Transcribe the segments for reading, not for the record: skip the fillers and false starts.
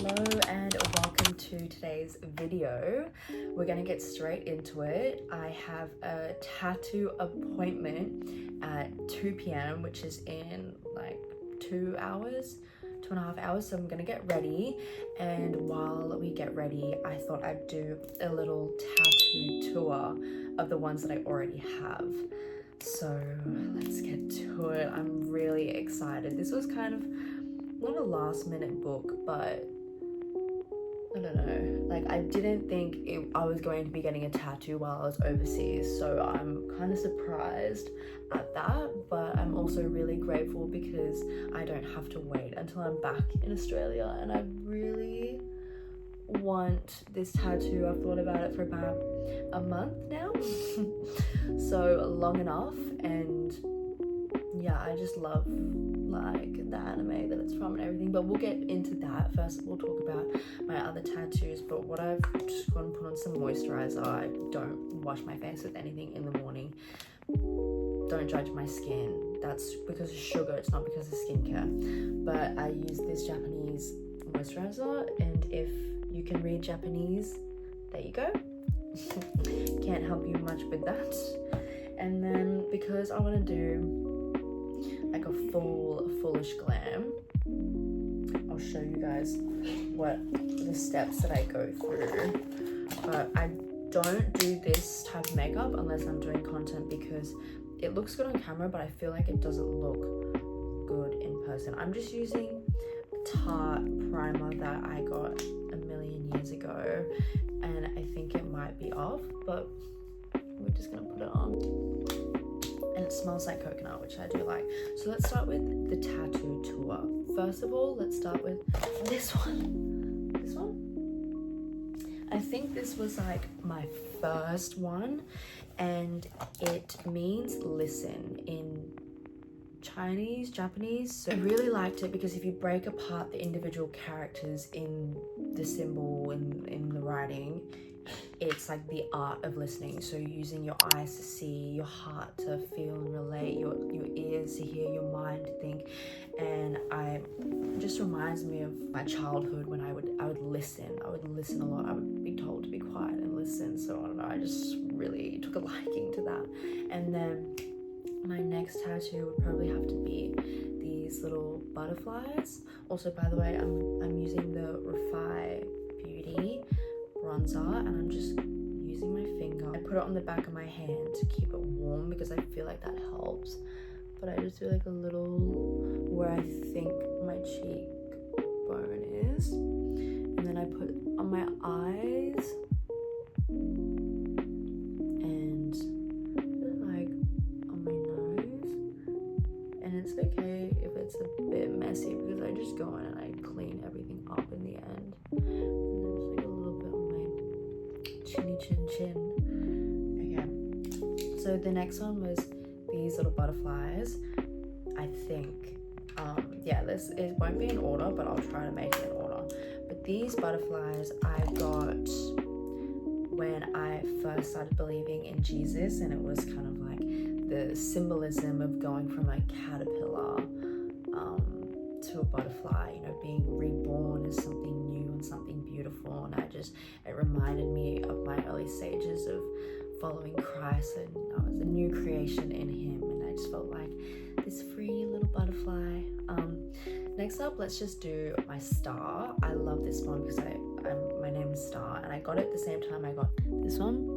Hello and welcome to today's video. We're gonna get straight into it. I have a tattoo appointment at 2 p.m. which is in like 2 hours, 2.5 hours. So I'm gonna get ready, and while we get ready, I thought I'd do a little tattoo tour of the ones that I already have. So let's get to it. I'm really excited. This was kind of not a last minute book, but I don't know, like I didn't think I was going to be getting a tattoo while I was overseas, so I'm kind of surprised at that, but I'm also really grateful because I don't have to wait until I'm back in Australia, and I really want this tattoo. I've thought about it for about a month now so long enough, and yeah, I just love like the anime that it's from and everything, but we'll get into that. First we'll talk about my other tattoos. But what I've just gone and put on some moisturizer. I don't wash my face with anything in the morning. Don't judge my skin, that's because of sugar, it's not because of skincare. But I use this Japanese moisturizer, and if you can read Japanese, there you go. Can't help you much with that. And then because I want to do like a fullish glam, I'll show you guys what the steps that I go through. But I don't do this type of makeup unless I'm doing content, because it looks good on camera but I feel like it doesn't look good in person. I'm just using a Tarte primer that I got a million years ago, and I think it might be off, but we're just gonna put it on. And it smells like coconut, which I do like. So let's start with the tattoo tour. First of all, let's start with this one. This one? I think this was like my first one, and it means listen in Chinese, Japanese. So I really liked it because if you break apart the individual characters in the symbol, in the writing, it's like the art of listening. So using your eyes to see, your heart to feel and relate, your ears to hear, your mind to think. And it just reminds me of my childhood when I would listen. I would listen a lot. I would be told to be quiet and listen. So I don't know, I just really took a liking to that. And then my next tattoo would probably have to be these little butterflies. Also, by the way, I'm using the Hiii Beauty bronzer, and I'm just using my finger. I put it on the back of my hand to keep it warm because I feel like that helps. But I just do like a little where I think my cheekbone is, and then I put on my eyes and just like on my nose. And it's okay if it's a bit messy because I just go in and I clean everything up in the end. Chin. Okay, so the next one was these little butterflies. I think it won't be in order, but I'll try to make it in order. But these butterflies I got when I first started believing in Jesus, and it was kind of like the symbolism of going from a caterpillar to a butterfly, you know, being reborn as something new and something beautiful. And it reminded me of my early stages of following Christ, and I was a new creation in him, and I just felt like this free little butterfly. Next up, let's just do my star. I love this one because my name is Star, and I got it at the same time I got this one.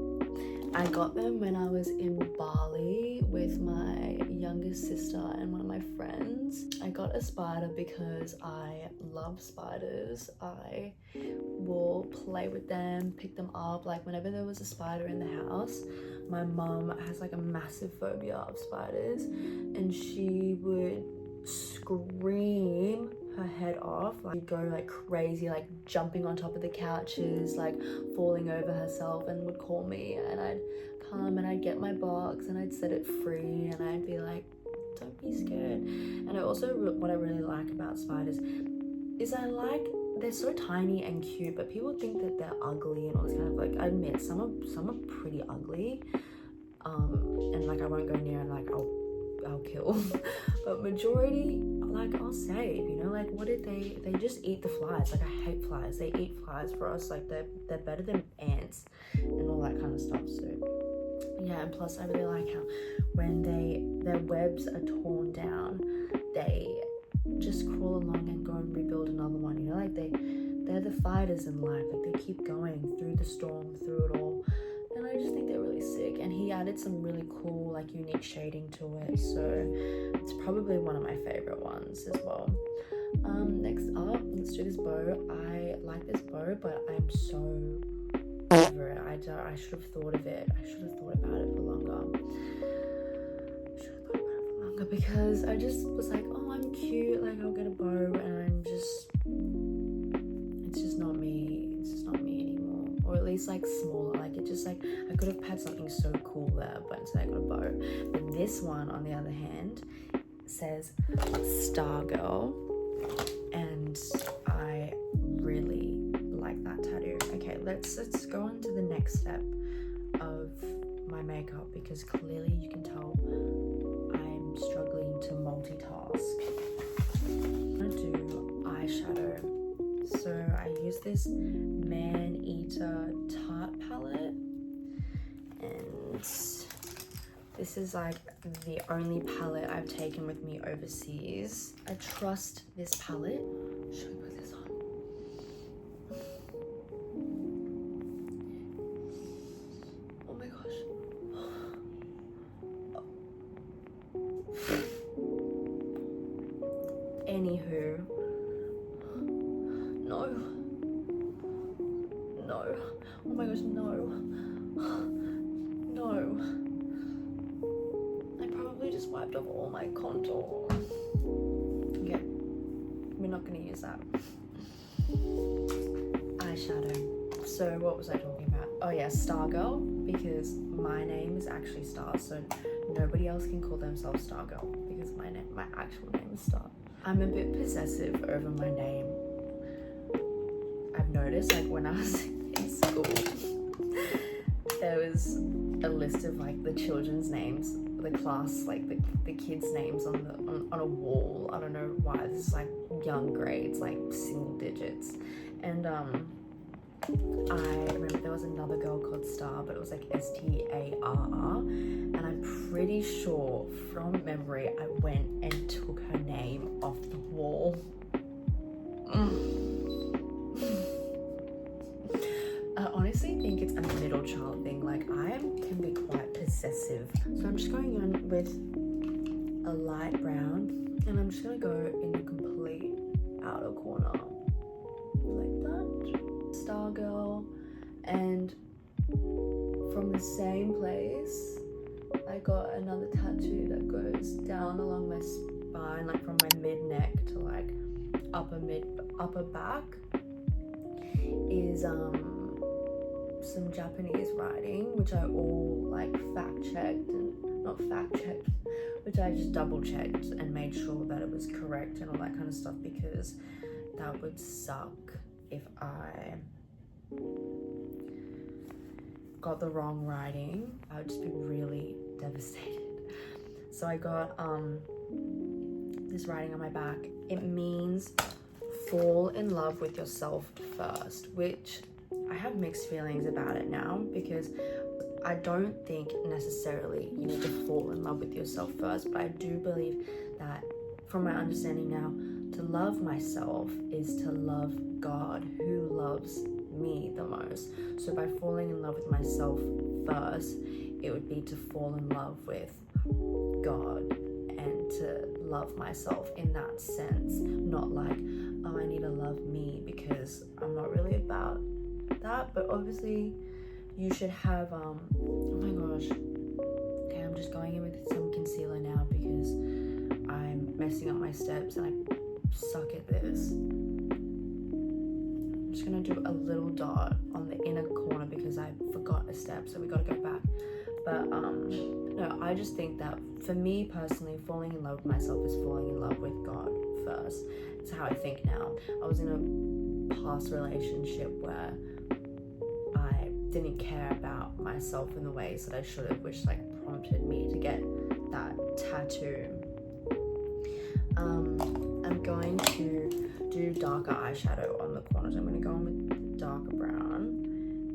I got them when I was in Bali with my youngest sister and one of my friends. I got a spider because I love spiders. I will play with them, pick them up. Like whenever there was a spider in the house, my mum has like a massive phobia of spiders, and she would scream her head off, like go like crazy, like jumping on top of the couches, like falling over herself, and would call me, and I'd come and I'd get my box and I'd set it free, and I'd be like, don't be scared. And I also what I really like about spiders is they're so tiny and cute, but people think that they're ugly and all this kind of, like, I admit some are pretty ugly, and like I won't go near and like I'll kill but majority like I'll save, you know, like what did they just eat the flies. Like I hate flies. They eat flies for us. Like they're better than ants and all that kind of stuff. So yeah, and plus I really like how when their webs are torn down, they just crawl along and go and rebuild another one, you know, like they're the fighters in life. Like they keep going through the storm, through it all. And I just think they're really sick. And he added some really cool, like unique shading to it. So it's probably one of my favorite ones as well. Next up, let's do this bow. I like this bow, but I'm so over it. I should have thought of it. I should have thought about it for longer. Because I just was like, oh, I'm cute. Like I'll get a bow, and it's just not me. It's just not me anymore. Or at least like smaller. Like it just like I could have had something so cool there, but instead I got a bow. But this one, on the other hand, says Star Girl, and I really like that tattoo. Okay, let's go on to the next step of my makeup, because clearly you can tell I'm struggling to multitask. I'm gonna do eyeshadow. So I use this Man Eater Tarte palette, and this is like the only palette I've taken with me overseas. I trust this palette. Should we put this on? Oh my gosh. Anywho, no, oh my gosh, no, I probably just wiped off all my contour. Okay, we're not gonna use that. Eyeshadow. So what was I talking about? Oh yeah, Star Girl, because my name is actually Star, so nobody else can call themselves Star Girl, because my actual name is Star. I'm a bit possessive over my name. I've noticed, like when I was in school, there was a list of like the children's names, the class, like the kids' names on a wall. I don't know why. This is like young grades, like single digits, and I remember there was another girl called Star, but it was like Starr, and I'm pretty sure from memory I went and took her name off the wall. I honestly think it's a middle child thing. Like I can be quite possessive, so I'm just going on with a light brown, and I'm just gonna go in the complete outer corner like that. Star Girl. And from the same place I got another tattoo that goes down along my spine, like from my mid neck to like upper back, is some Japanese writing, which I all like which I just double checked and made sure that it was correct and all that kind of stuff, because that would suck if I got the wrong writing. I would just be really devastated. So I got this writing on my back. It means fall in love with yourself first, which I have mixed feelings about it now, because I don't think necessarily you need to fall in love with yourself first, but I do believe that, from my understanding now, to love myself is to love God, who loves me the most. So by falling in love with myself first, it would be to fall in love with God and to love myself in that sense, not like, oh, I need to love me, because I'm not really about that. But obviously you should have oh my gosh, okay, I'm just going in with some concealer now because I'm messing up my steps and I suck at this. I'm just gonna do a little dot on the inner corner because I forgot a step, so we gotta go back. But no, I just think that for me personally, falling in love with myself is falling in love with God first. It's how I think now. I was in a past relationship where I didn't care about myself in the ways that I should have, which like prompted me to get that tattoo. going to do darker eyeshadow on the corners. I'm going to go in with darker brown.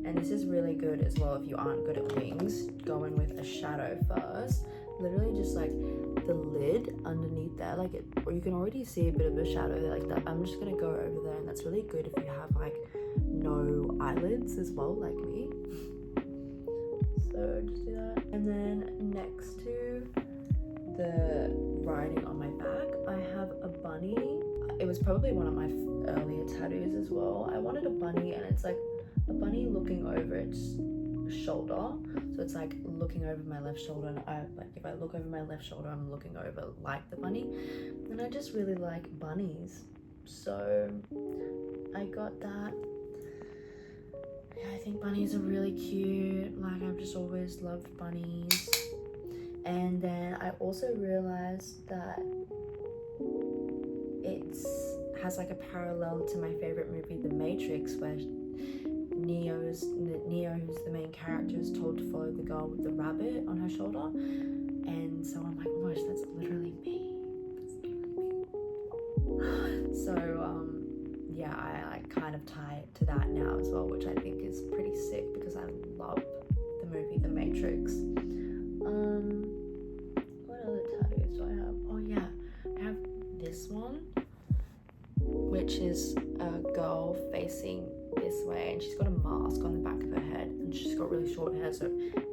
And this is really good as well if you aren't good at wings. Go in with a shadow first. Literally just like the lid underneath there, like it, or you can already see a bit of a shadow there like that. I'm just going to go over there, and that's really good if you have like no eyelids as well, like me. So just do that. And then next to the writing on my back, I have a bunny. It was probably one of my earlier tattoos as well. I wanted a bunny, and it's like a bunny looking over its shoulder. So it's like looking over my left shoulder, and if I look over my left shoulder, I'm looking over like the bunny. And I just really like bunnies, so I got that. Yeah, I think bunnies are really cute. Like, I've just always loved bunnies. And then I also realized that it has like a parallel to my favorite movie, The Matrix, where Neo, who's the main character, is told to follow the girl with the rabbit on her shoulder. And so I'm like, gosh, that's literally me. So yeah, I like kind of tie it to that now as well, which I think is pretty sick because I love the movie The Matrix. What other tattoos do I have? Oh yeah, I have this one, which is a girl facing this way, and she's got a mask on the back of her head, and she's got really short hair. So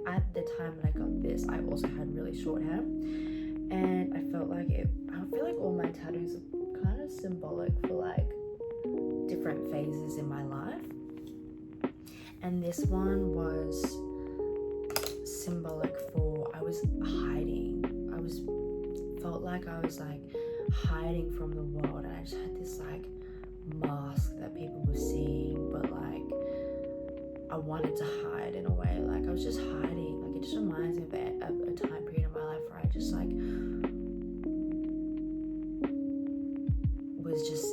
at the time when I got this, I also had really short hair, and I feel like all my tattoos are kind of symbolic for like different phases in my life. And this one was symbolic for I was hiding. Felt like I was like hiding from the world, and I just had this like mask that people were seeing, but like I wanted to hide in a way. Like I was just hiding. Like it just reminds me of a time period in my life where I just like was just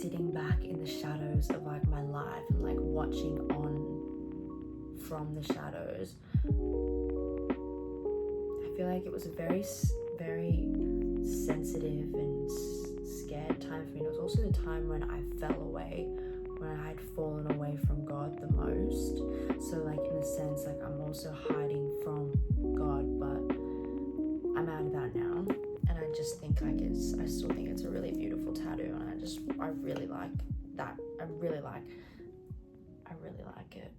sitting back in the shadows of like my life and like watching on from the shadows. I feel like it was a very sensitive and scared time for me. It was also the time when I fell away, when I had fallen away from God the most. So like in a sense, like I'm also hiding from God, but I'm out of that now. And I just think like I still think it's a really beautiful tattoo, and I really like that. I really like it.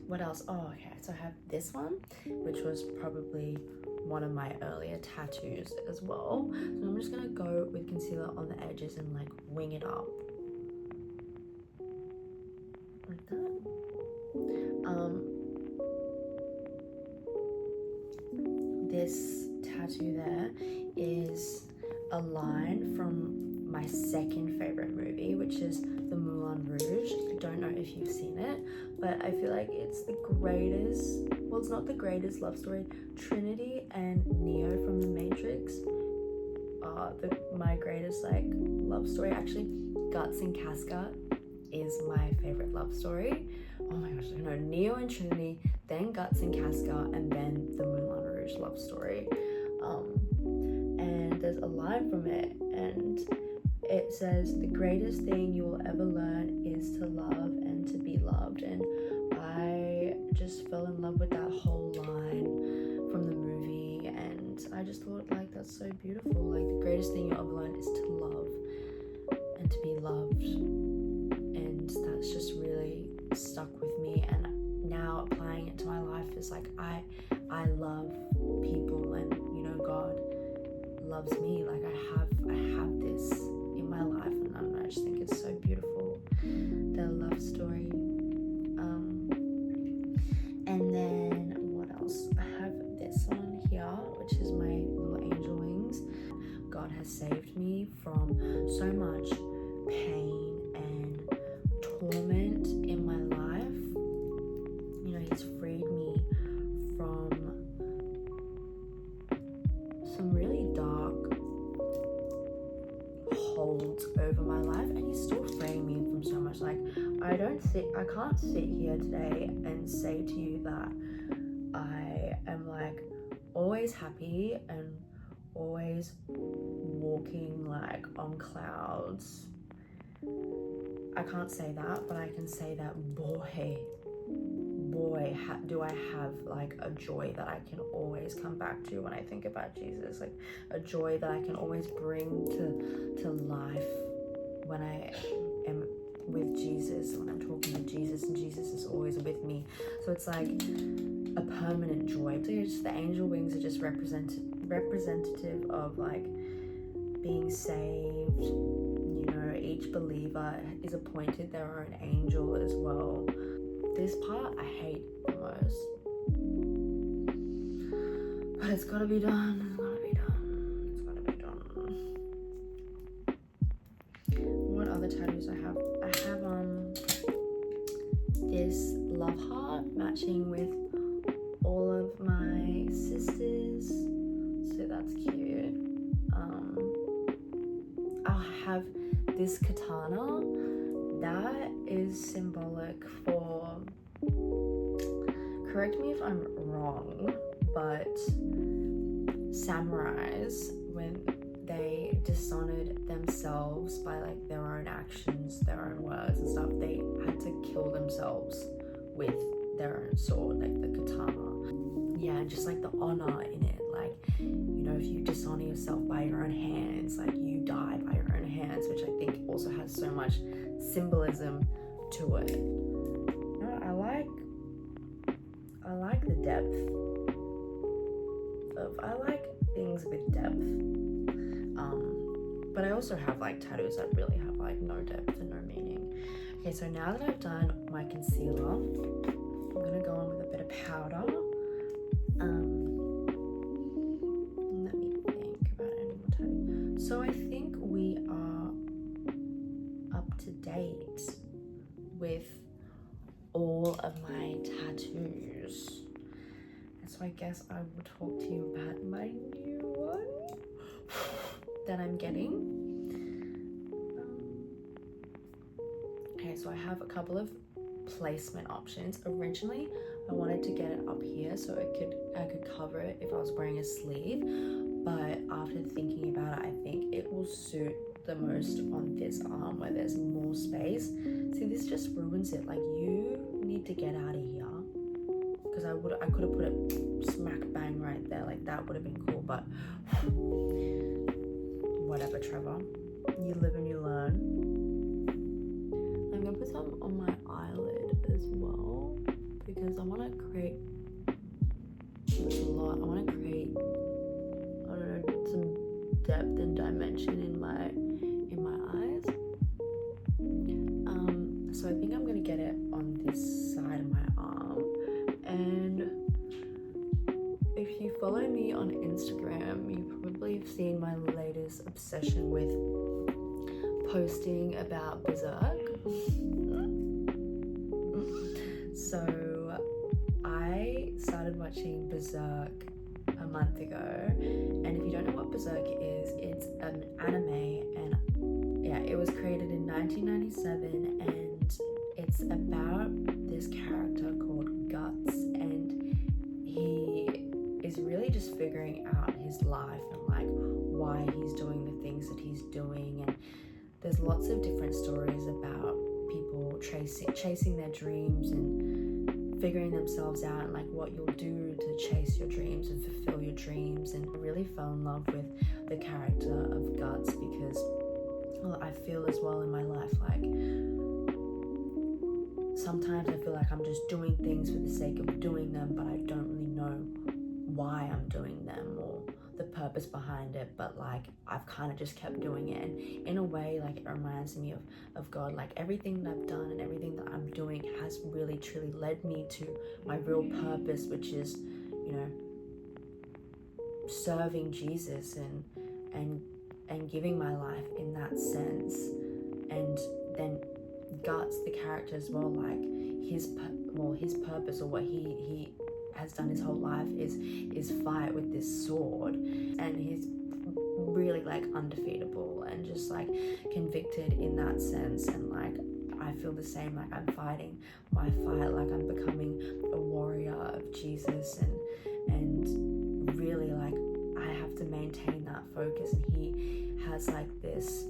What else? Oh, okay. So I have this one, which was probably one of my earlier tattoos as well. So I'm just gonna go with concealer on the edges and like wing it up like that. This tattoo there is a line from my second favorite movie, which is the Moulin Rouge. I don't know if you've seen it, but I feel like it's the greatest, well, it's not the greatest love story. Trinity and Neo from The Matrix are my greatest like love story. Actually, Guts and Casca is my favorite love story. Oh my gosh, I know, Neo and Trinity, then Guts and Casca, and then the Moulin Rouge love story. And there's a line from it, and it says, "The greatest thing you will ever learn is to love and to be loved." And I just fell in love with that whole line from the movie, and I just thought like that's so beautiful. Like the greatest thing you'll ever learn is to love and to be loved, and that's just really stuck with me. And now applying it to my life is like I love people, and you know, God loves me. Like I have this in my life, and I don't know, I just think it's so beautiful, their love story. And then what else? I have this one here, which is my little angel wings. God has saved me from so much pain and torment in my life. You know, he's freed me from some really dark holds over my life, and he's still freeing me from so much. Like I can't sit here today and say to you that I am like always happy and always walking like on clouds. I can't say that, but I can say that boy, do I have like a joy that I can always come back to when I think about Jesus, like a joy that I can always bring to life when I am with Jesus, when I'm talking to Jesus, and Jesus is always with me. So it's like a permanent joy. So just the angel wings are just representative of like being saved. You know, each believer is appointed their own angel as well. This part I hate the most, but it's gotta be done. It's gotta be done. What other tattoos I have? I have this love heart matching with all of my sisters, so that's cute. I'll have this katana that is symbolic for, correct me if I'm wrong, but samurais, when they dishonored themselves by like their own actions, their own words and stuff, they had to kill themselves with their own sword, like the katana. Yeah, and just like the honor in it, like, you know, if you dishonor yourself by your own hands, like you die by your own hands, which I think also has so much symbolism to it. You know, I like the depth of, I like things with depth. But I also have like tattoos that really have like no depth and no meaning. Okay, so now that I've done my concealer, I'm gonna go on with a bit of powder. Let me think about any more tattoos. So I think we are up to date with all of my tattoos. And so I guess I will talk to you about my new one that I'm getting. Okay, so I have a couple of placement options. Originally, I wanted to get it up here so I could cover it if I was wearing a sleeve, but after thinking about it, I think it will suit the most on this arm where there's more space. See, this just ruins it. Like, you need to get out of here, because I could have put it smack bang right there, like that would have been cool, but whatever, Trevor, you live and you learn. I'm gonna put some on my eyelid as well, because I want to create, it's a lot, I want to create, I don't know, some depth and dimension in my eyes. So I think I'm gonna get it on this side of my arm. And if you follow me on Instagram, you probably have seen my latest obsession with posting about Berserk. So I started watching Berserk a month ago, and if you don't know what Berserk is, it's an anime, and yeah, it was created in 1997, and it's about this character called Guts, and he is really just figuring out his life and like why he's doing the things that he's doing. And there's lots of different stories about people chasing their dreams and figuring themselves out, and like what you'll do to chase your dreams and fulfill your dreams. And I really fell in love with the character of Guts, because, well, I feel as well in my life, like sometimes I feel like I'm just doing things for the sake of doing them, but I don't really know why I'm doing them or the purpose behind it, but like I've kind of just kept doing it. And in a way, like, it reminds me of God. Like, everything that I've done and everything that I'm doing has really truly led me to my real purpose, which is, you know, serving Jesus and giving my life in that sense. And then Guts, the character as well, like his purpose, or what he has done his whole life is fight with this sword, and he's really like undefeatable and just like convicted in that sense. And like I feel the same, like I'm fighting my fight, like I'm becoming a warrior of Jesus, and really like I have to maintain that focus, and he has like this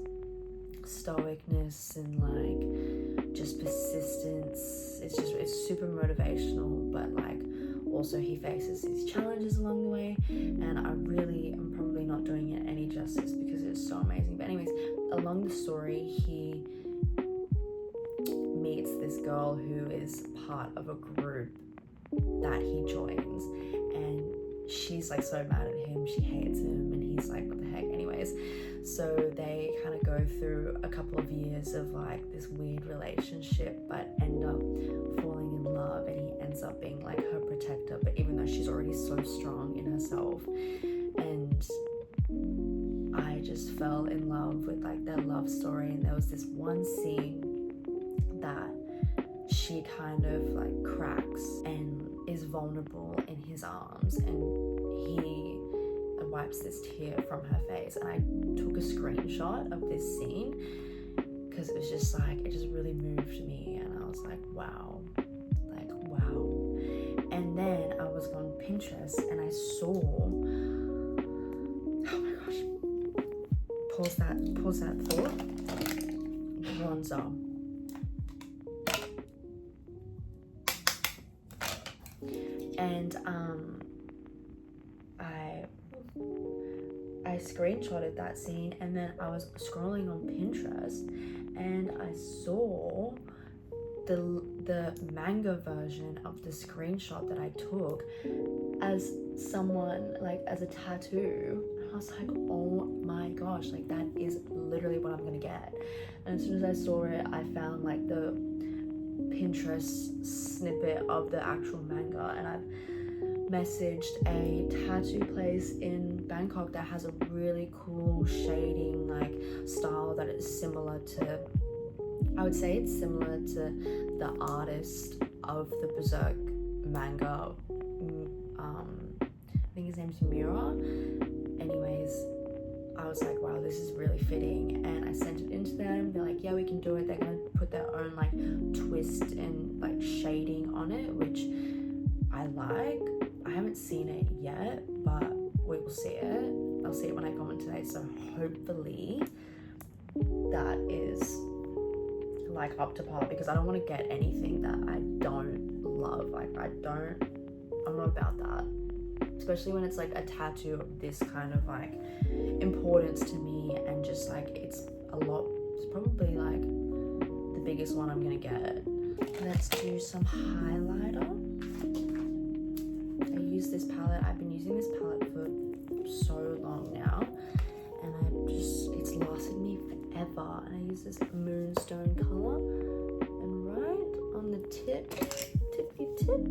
stoicness and like just persistence. It's super motivational, but like also he faces these challenges along the way, and I really am probably not doing it any justice because it's so amazing. But anyways, along the story, he meets this girl who is part of a group that he joins, and she's like so mad at him, she hates him, and he's like, what the heck. Anyways, so they kind of go through a couple of years of like this weird relationship, but end up falling in love, and he ends up being like her protector, but even though she's already so strong in herself. And I just fell in love with like their love story, and there was this one scene that she kind of like cracks and is vulnerable in his arms, and he wipes this tear from her face, and I took a screenshot of this scene because it was just like, it just really moved me, and I was like, wow. And then I was on Pinterest and I saw, oh my gosh, pause that thought, bronzer. And I screenshotted that scene, and then I was scrolling on Pinterest and I saw the manga version of the screenshot that I took as someone, like as a tattoo, and I was like, oh my gosh, like that is literally what I'm gonna get. And as soon as I saw it, I found like the Pinterest snippet of the actual manga, and I've messaged a tattoo place in Bangkok that has a really cool shading like style that is similar to, I would say it's similar to the artist of the Berserk manga. I think his name's Mira. Anyways, I was like, wow, this is really fitting, and I sent it into them. They're like, yeah, we can do it. They're gonna put their own like twist and like shading on it, which I like. I haven't seen it yet, but we will see it. I'll see it when I come in today, so hopefully that is like up to par, because I don't want to get anything that I don't love. Like I'm not about that, especially when it's like a tattoo of this kind of like importance to me, and just like it's probably like the biggest one I'm gonna get. Let's do some highlighter. I use this palette. I've been using this palette for so long now, and it's lasted me forever. And I use this moonstone color, and right on the tippy tip,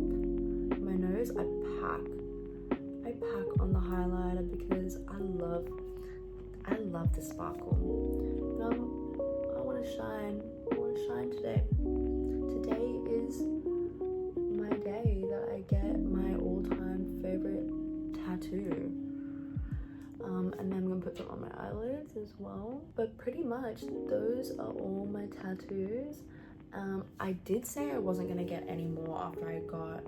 my nose, I pack on the highlighter because I love the sparkle. But I want to shine today. Today is my day that I get my all-time favorite tattoo. And then I'm gonna put them on my eyelids as well. But pretty much those are all my tattoos. I did say I wasn't gonna get any more after I got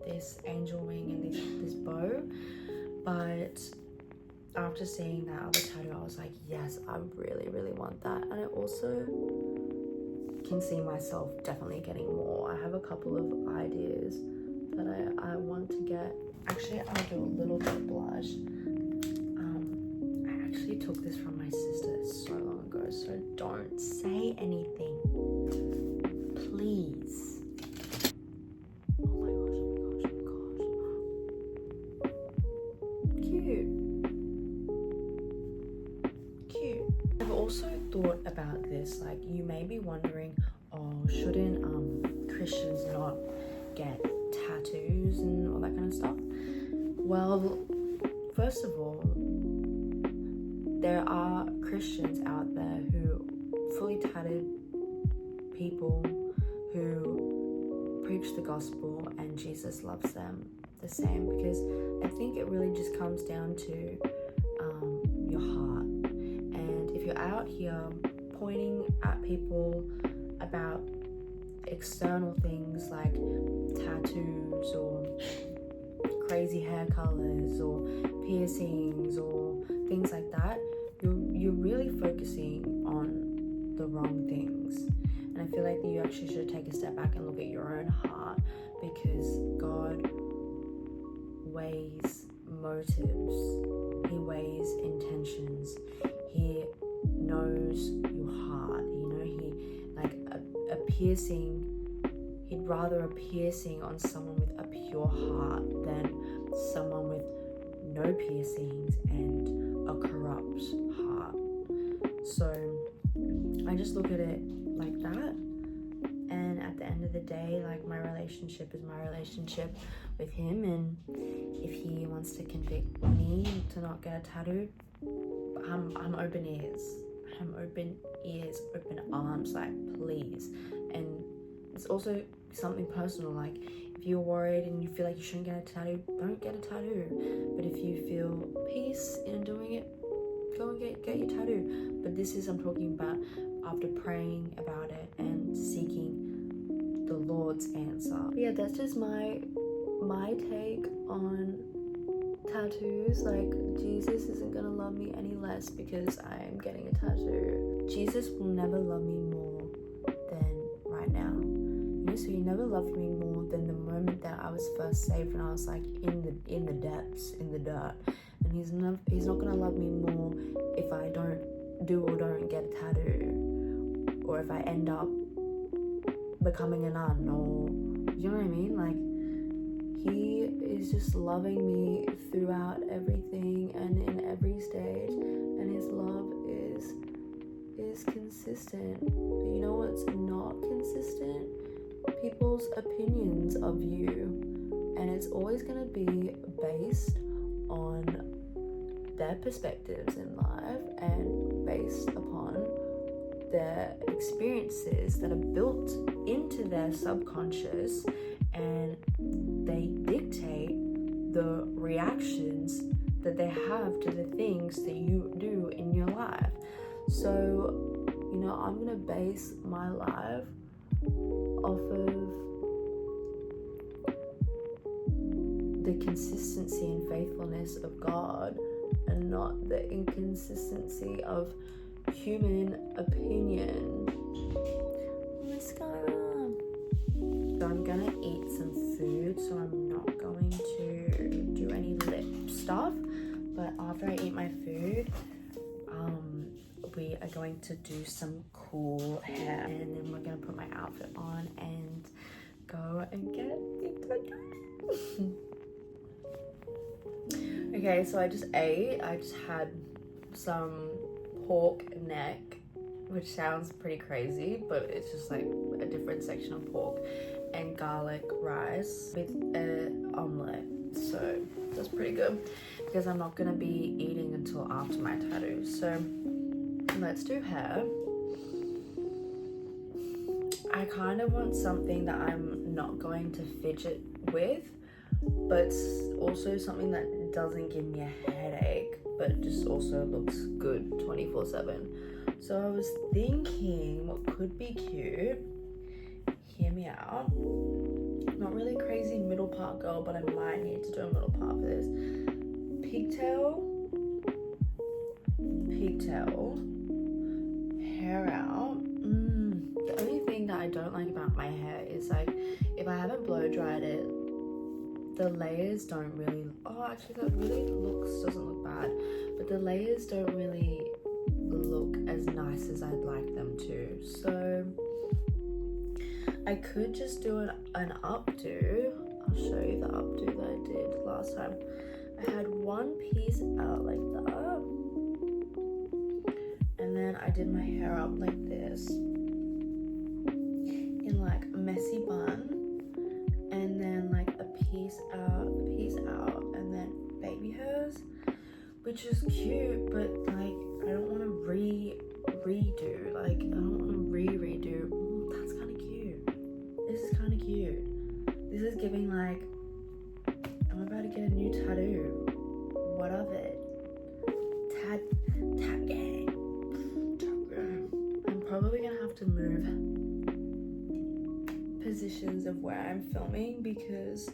this angel wing and this bow, but after seeing that other tattoo, I was like, yes, I really, really want that. And I also can see myself definitely getting more. I have a couple of ideas that I want to get. Actually, I'll do a little bit of blush. I actually took this from my sister so long ago, so don't say anything, please. Oh my gosh. Cute. I've also thought about this, like, you may be wondering, oh, shouldn't Christians not get tattoos and all that kind of stuff? Well, first of all, there are Christians out there who fully tatted people who preach the gospel, and Jesus loves them the same, because I think it really just comes down to your heart. And if you're out here pointing at people about external things like tattoos or crazy hair colors or piercings or things like that, you're really focusing on the wrong things. And I feel like you actually should take a step back and look at your own heart, because God weighs motives, he weighs intentions, he knows your heart, he like a piercing, he'd rather a piercing on someone with a pure heart than someone with no piercings and a corrupt heart. So I just look at it like that, and at the end of the day, like, my relationship is my relationship with him, and if he wants to convict me to not get a tattoo, I'm open ears, open arms, like, please. And it's also something personal, like, if you're worried and you feel like you shouldn't get a tattoo, don't get a tattoo. But if you feel peace in doing it, go and get your tattoo. But this is, I'm talking about after praying about it and seeking the Lord's answer. But yeah, that's just my take on tattoos. Like, Jesus isn't gonna love me any less because I'm getting a tattoo. Jesus will never love me more than right now. So he never loved me more than the moment that I was first saved, when I was like in the depths, in the dirt. And he's not gonna love me more if I don't get a tattoo, or if I end up becoming a nun, or, you know what I mean? Like, he is just loving me throughout everything and in every stage, and his love is consistent. But you know what's not consistent? People's opinions of you, and it's always going to be based on their perspectives in life and based upon their experiences that are built into their subconscious, and they dictate the reactions that they have to the things that you do in your life. So, I'm going to base my life off of the consistency and faithfulness of God, and not the inconsistency of human opinion. What's going on? So I'm gonna eat some food, so I'm not going to do any lip stuff, but after I eat my food, we are going to do some cool hair, and then we're gonna put my outfit on and go and get the tattoo. Okay, so I just ate. I just had some pork neck, which sounds pretty crazy, but it's just like a different section of pork, and garlic rice with an omelette. So that's pretty good, because I'm not gonna be eating until after my tattoo. So let's do hair. I kind of want something that I'm not going to fidget with, but also something that doesn't give me a headache, but just also looks good 24/7. So I was thinking what could be cute, hear me out, not really crazy middle part girl, but I might need to do a middle part for this. Pigtail, hair out. The only thing that I don't like about my hair is, like, if I haven't blow dried it, the layers don't really, actually that really doesn't look bad, but the layers don't really look as nice as I'd like them to. So I could just do an updo. I'll show you the updo that I did last time. I had one piece out like that, and then I did my hair up like this in like a messy bun, and then like a piece out, and then baby hairs, which is cute, but like I don't want to redo. Like, I don't want to redo. Ooh, that's kind of cute. This is kind of cute. This is giving like I'm about to get a new tattoo. What of it? Tat gang. I'm probably gonna have to move positions of where I'm filming, because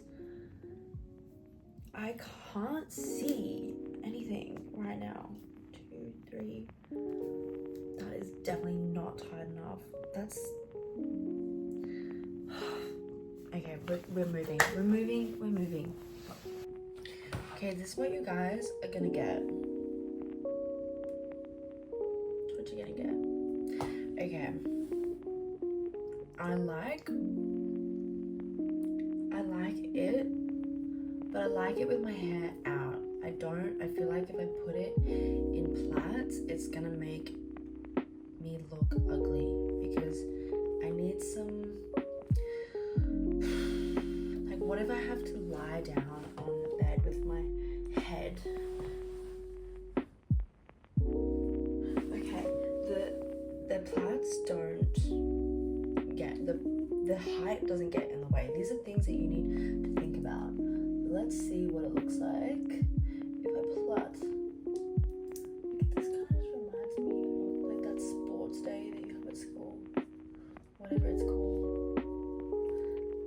I can't see anything right now. 2, 3. That is definitely not tight enough. That's okay. We're moving. Okay, this is what you guys are gonna get. What you're gonna get. Okay. I like it, but I like it with my hair out. I feel like if I put it in plaits, it's gonna make me look ugly because I need some, like, what if I have to lie down on the bed with my head? Okay, the plaits don't get, the height doesn't get in the way. These are things that you need to think about. Let's see what it looks like if I plait. This kind of just reminds me of like that sports day that you have at school, whatever it's called,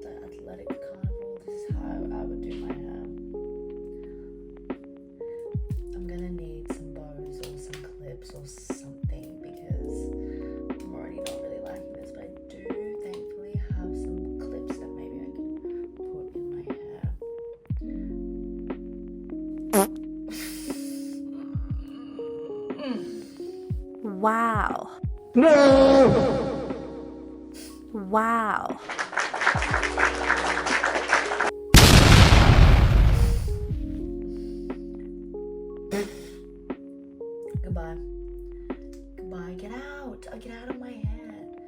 the athletic carnival. This is how I would do my hair. I'm gonna need some bows or some clips or something because I'm already not really liking this, but I do thankfully have some clips that maybe I can put in my hair. Wow. No! Wow. Goodbye. Get out. Get out of my head.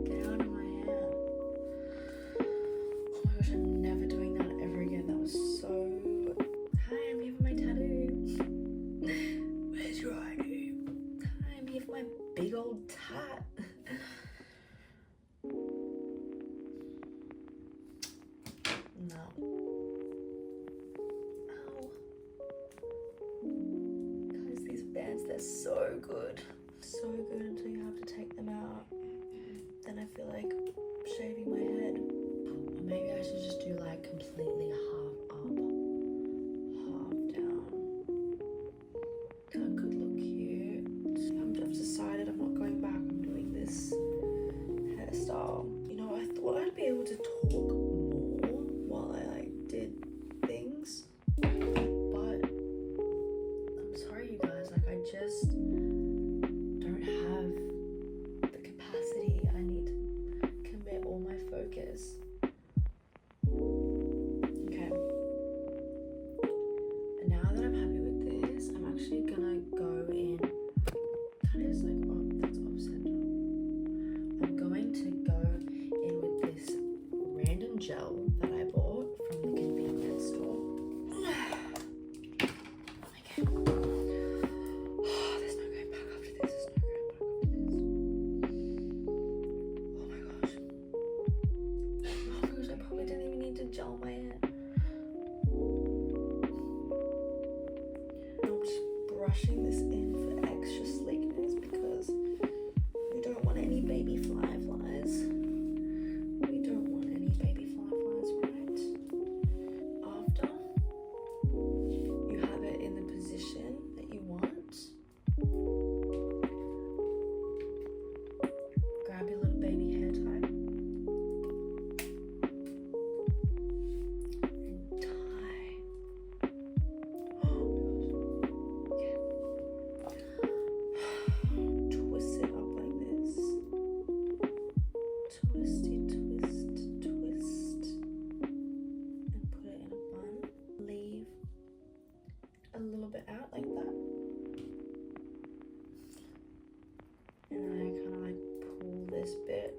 Get out of my head. Oh my gosh, I'm never doing that ever again. That was so... Hi, I'm here for my tattoo. Where's your ID? Hi, I'm here for my big old tat. No. Ow. Guys, these bands, they're so good. So good until you have to take them out. Then I feel like shaving my head. Or maybe I should just do like completely half up, half down. That could look cute. I've decided I'm not going back. I'm doing this hairstyle. You know, I thought I'd be able to talk more while I like did things. But I'm sorry you guys, like I just don't have the capacity. I need to commit all my focus. Okay. And now that I'm happy with this, I'm actually gonna go in. That is like, oh, that's off center. I'm going to go in with this random gel that I bought from the convenience store. Okay. There's no going back after this. Oh my gosh. I probably didn't even need to gel my hair. I'm just brushing this in for extra sleekness because we don't want any baby fly flies. We don't want any baby fly flies, right? After you have it in the position that you want, grab your little baby hair tie and tie. Oh my gosh. Okay. Twist it up like this. Twisty, twist, twist. And put it in a bun. Leave a little bit out like that. And then I kind of like pull this bit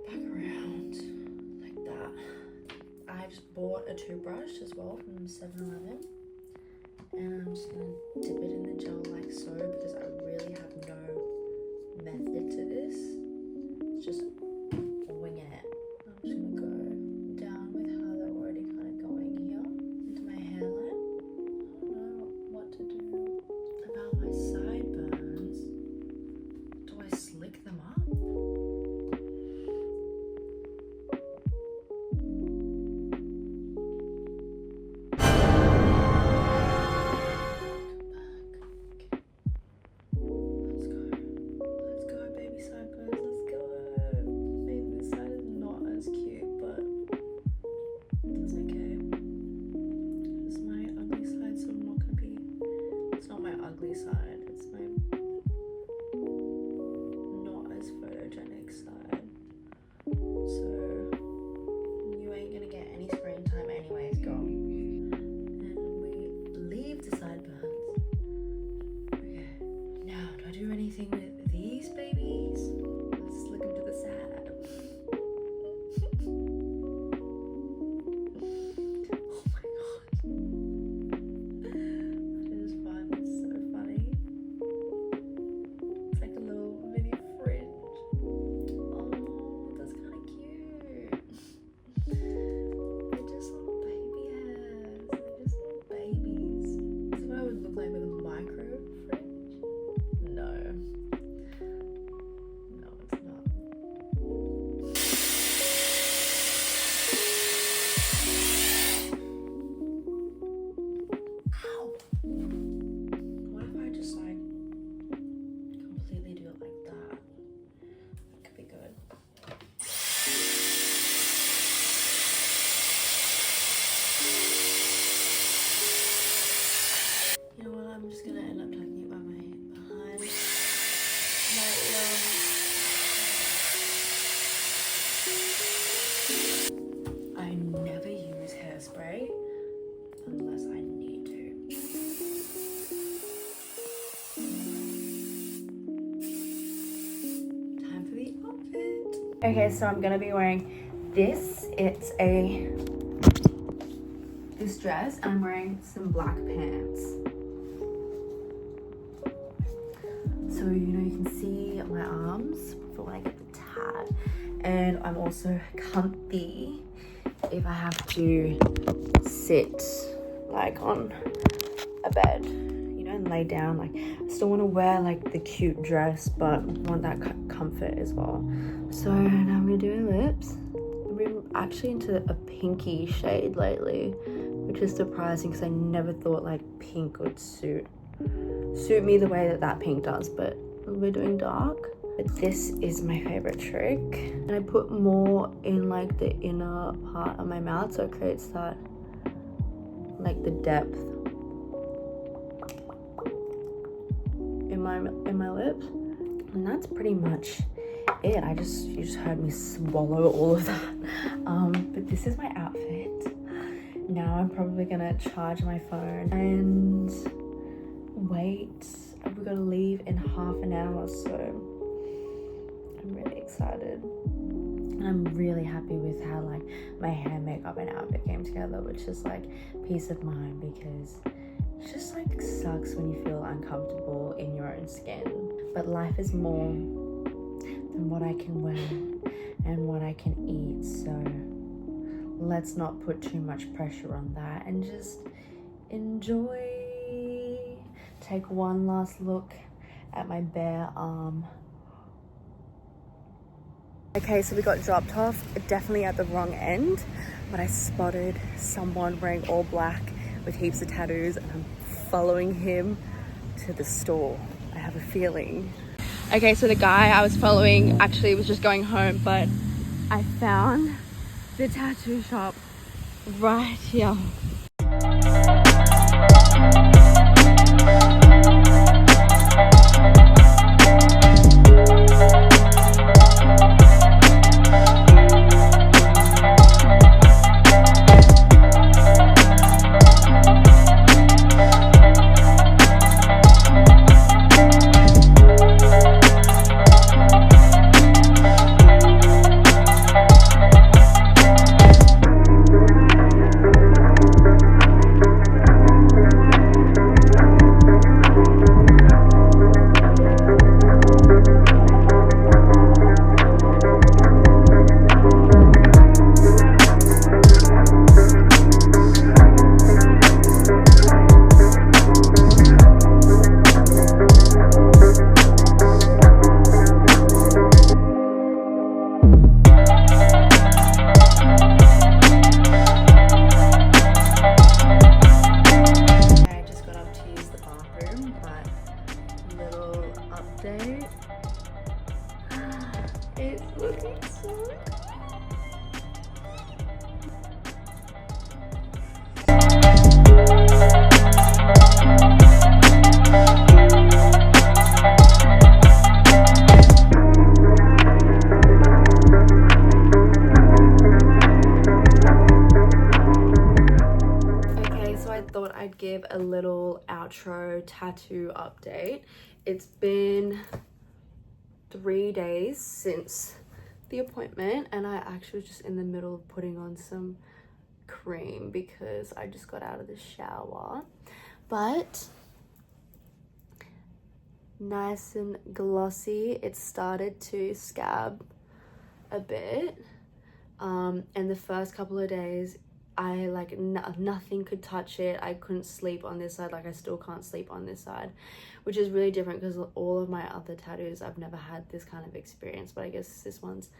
back around like that. I just bought a toothbrush as well from 7-Eleven. And I'm just going to dip it in the gel like so because I really have no method to this. It's just winging it. I'm just going to go down with how they're already kind of going here into my hairline. I don't know what to do about my sideburns. Do I slick them up? Okay, so I'm gonna be wearing this. It's this dress, and I'm wearing some black pants. So, you know, you can see my arms before when I get the tat. And I'm also comfy if I have to sit like on a bed, you know, and lay down. Like, I still want to wear like the cute dress, but want that comfort as well. So now I'm gonna do my lips. I've been actually into a pinky shade lately, which is surprising because I never thought like pink would suit me the way that pink does, but we're doing dark. But this is my favorite trick, and I put more in like the inner part of my mouth, so it creates that like the depth in my lips. And that's pretty much it. You just heard me swallow all of that. But this is my outfit. Now I'm probably gonna charge my phone and wait. We've got to leave in half an hour, so I'm really excited. And I'm really happy with how like my hair, makeup and outfit came together, which is like peace of mind, because it just like sucks when you feel uncomfortable in your own skin. But life is more than what I can wear and what I can eat, so let's not put too much pressure on that and just enjoy. Take one last look at my bare arm. Okay, so we got dropped off, definitely at the wrong end, but I spotted someone wearing all black with heaps of tattoos, and I'm following him to the store. I have a feeling. Okay, so the guy I was following actually was just going home, but I found the tattoo shop right here. It's looking so okay, so I thought I'd give a little outro tattoo update. It's been 3 days since the appointment, and I actually was just in the middle of putting on some cream because I just got out of the shower. But nice and glossy. It started to scab a bit, and the first couple of days I like nothing could touch it. I couldn't sleep on this side, like I still can't sleep on this side, which is really different because all of my other tattoos I've never had this kind of experience, but I guess this one's,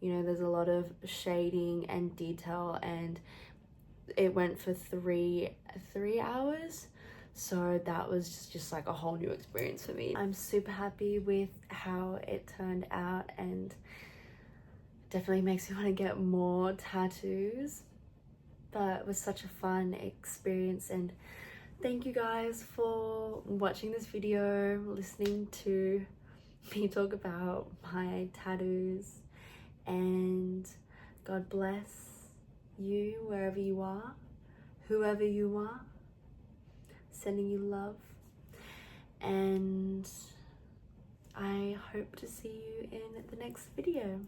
you know, there's a lot of shading and detail, and it went for three hours, so that was just like a whole new experience for me. I'm super happy with how it turned out, and definitely makes me want to get more tattoos. But it was such a fun experience, and thank you guys for watching this video, listening to me talk about my tattoos, and God bless you wherever you are, whoever you are. Sending you love, and I hope to see you in the next video.